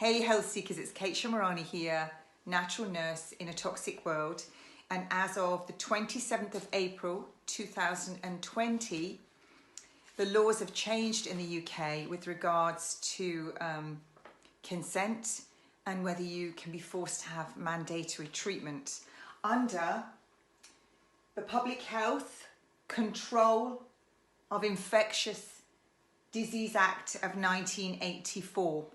Hey Health Seekers, it's Kate Shamarani here, natural nurse in a toxic world. And as of the 27th of April 2020, the laws have changed in the UK with regards to consent and whether you can be forced to have mandatory treatment under the Public Health Control of Infectious Disease Act of 1984.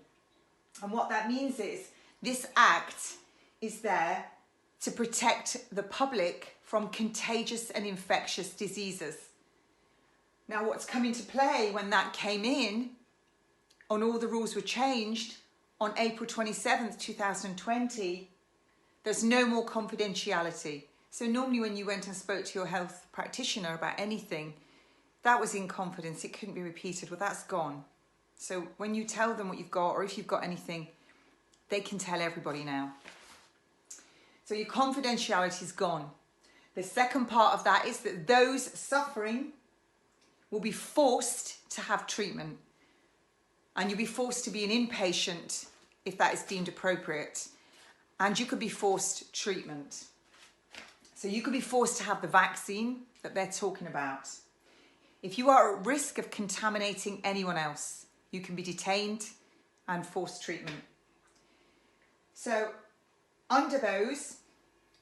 And what that means is this act is there to protect the public from contagious and infectious diseases. Now, what's come into play when that came in, and all the rules were changed on April 27th, 2020, there's no more confidentiality. So normally when you went and spoke to your health practitioner about anything, that was in confidence, it couldn't be repeated. Well, that's gone. So when you tell them what you've got, or if you've got anything, they can tell everybody now. So your confidentiality is gone. The second part of that is that those suffering will be forced to have treatment. And you'll be forced to be an inpatient if that is deemed appropriate. And you could be forced treatment. So you could be forced to have the vaccine that they're talking about. If you are at risk of contaminating anyone else, you can be detained and forced treatment. So under those,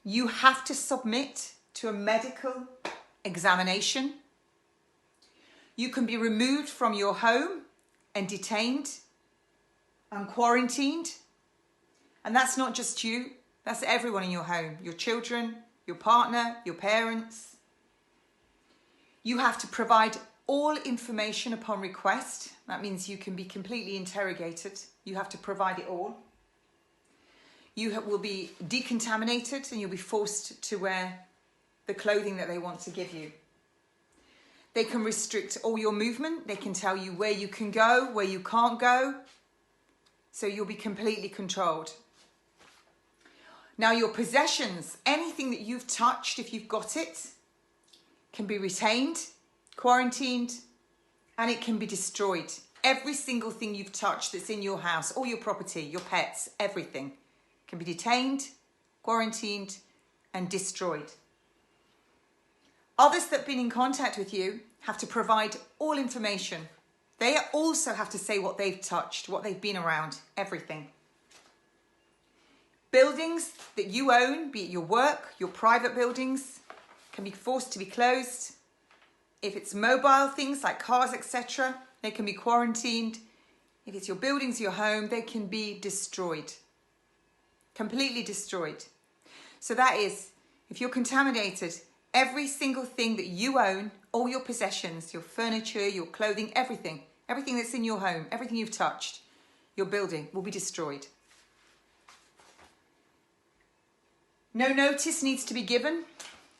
you have to submit to a medical examination. You can be removed from your home and detained and quarantined. And that's not just you, that's everyone in your home, your children, your partner, your parents. You have to provide all information upon request. That means you can be completely interrogated. You have to provide it all. You will be decontaminated and you'll be forced to wear the clothing that they want to give you. They can restrict all your movement. They can tell you where you can go, where you can't go. So you'll be completely controlled. Now your possessions, anything that you've touched, if you've got it, can be retained, quarantined, and it can be destroyed. Every single thing you've touched that's in your house, all your property, your pets, everything can be detained, quarantined, and destroyed. Others that have been in contact with you have to provide all information. They also have to say what they've touched, what they've been around, everything. Buildings that you own, be it your work, your private buildings, can be forced to be closed. If it's mobile things like cars, etc., they can be quarantined. If it's your buildings, your home, they can be destroyed. Completely destroyed. So that is, if you're contaminated, every single thing that you own, all your possessions, your furniture, your clothing, everything that's in your home, everything you've touched, your building will be destroyed. No notice needs to be given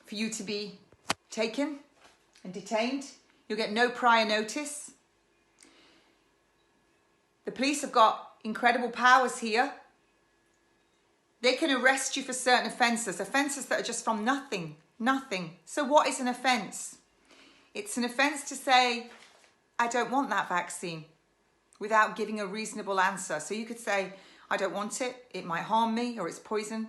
for you to be taken and detained. You'll get no prior notice. The police have got incredible powers here. They can arrest you for certain offences that are just from nothing. So what is an offence? It's an offence to say, I don't want that vaccine, without giving a reasonable answer. So you could say, I don't want it, it might harm me, or it's poison.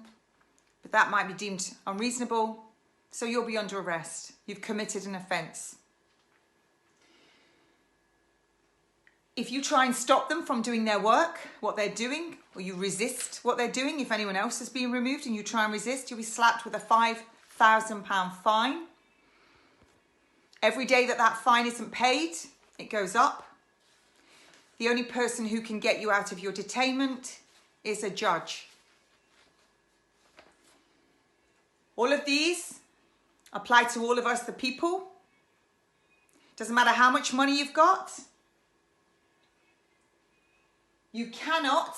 But that might be deemed unreasonable, so you'll be under arrest. You've committed an offence. If you try and stop them from doing their work, what they're doing, or you resist what they're doing, if anyone else is being removed and you try and resist, you'll be slapped with a £5,000 fine. Every day that fine isn't paid, it goes up. The only person who can get you out of your detainment is a judge. All of these apply to all of us, the people. Doesn't matter how much money you've got. You cannot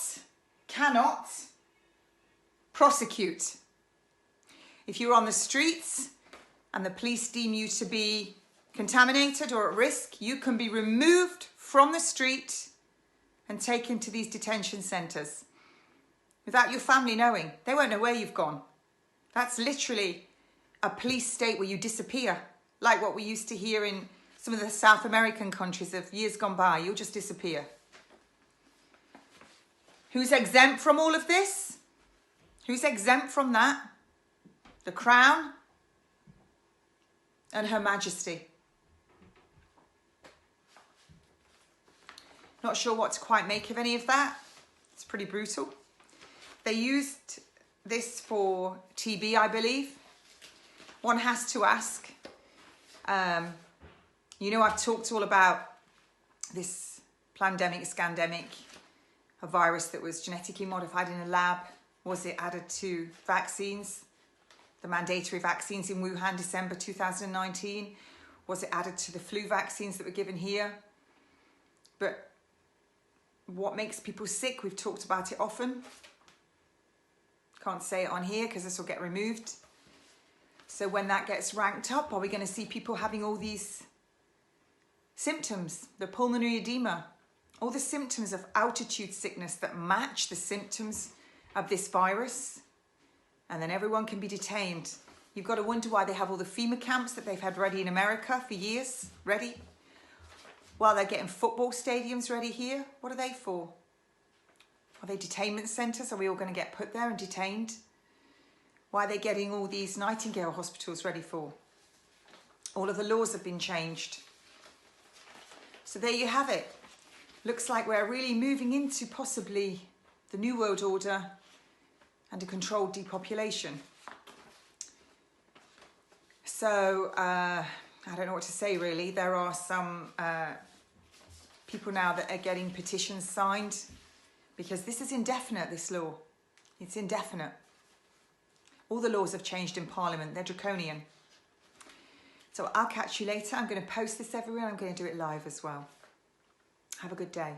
prosecute. If you're on the streets and the police deem you to be contaminated or at risk, you can be removed from the street and taken to these detention centres without your family knowing. They won't know where you've gone. That's literally a police state where you disappear, like what we used to hear in some of the South American countries of years gone by. You'll just disappear. Who's exempt from all of this? Who's exempt from that? The Crown and Her Majesty. Not sure what to quite make of any of that. It's pretty brutal. They used this for TB, I believe. One has to ask. You know, I've talked all about this pandemic, scandemic, a virus that was genetically modified in a lab. Was it added to vaccines? The mandatory vaccines in Wuhan, December 2019. Was it added to the flu vaccines that were given here? But what makes people sick? We've talked about it often. Can't say it on here because this will get removed. So when that gets ranked up, are we going to see people having all these symptoms? The pulmonary edema, all the symptoms of altitude sickness that match the symptoms of this virus. And then everyone can be detained. You've got to wonder why they have all the FEMA camps that they've had ready in America for years, ready. While they're getting football stadiums ready here. What are they for? Are they detainment centres? Are we all going to get put there and detained? Why are they getting all these Nightingale hospitals ready for? All of the laws have been changed. So there you have it. Looks like we're really moving into possibly the New World Order and a controlled depopulation. So I don't know what to say really. There are some people now that are getting petitions signed because this is indefinite, this law. It's indefinite. All the laws have changed in Parliament. They're draconian. So I'll catch you later. I'm going to post this everywhere. I'm going to do it live as well. Have a good day.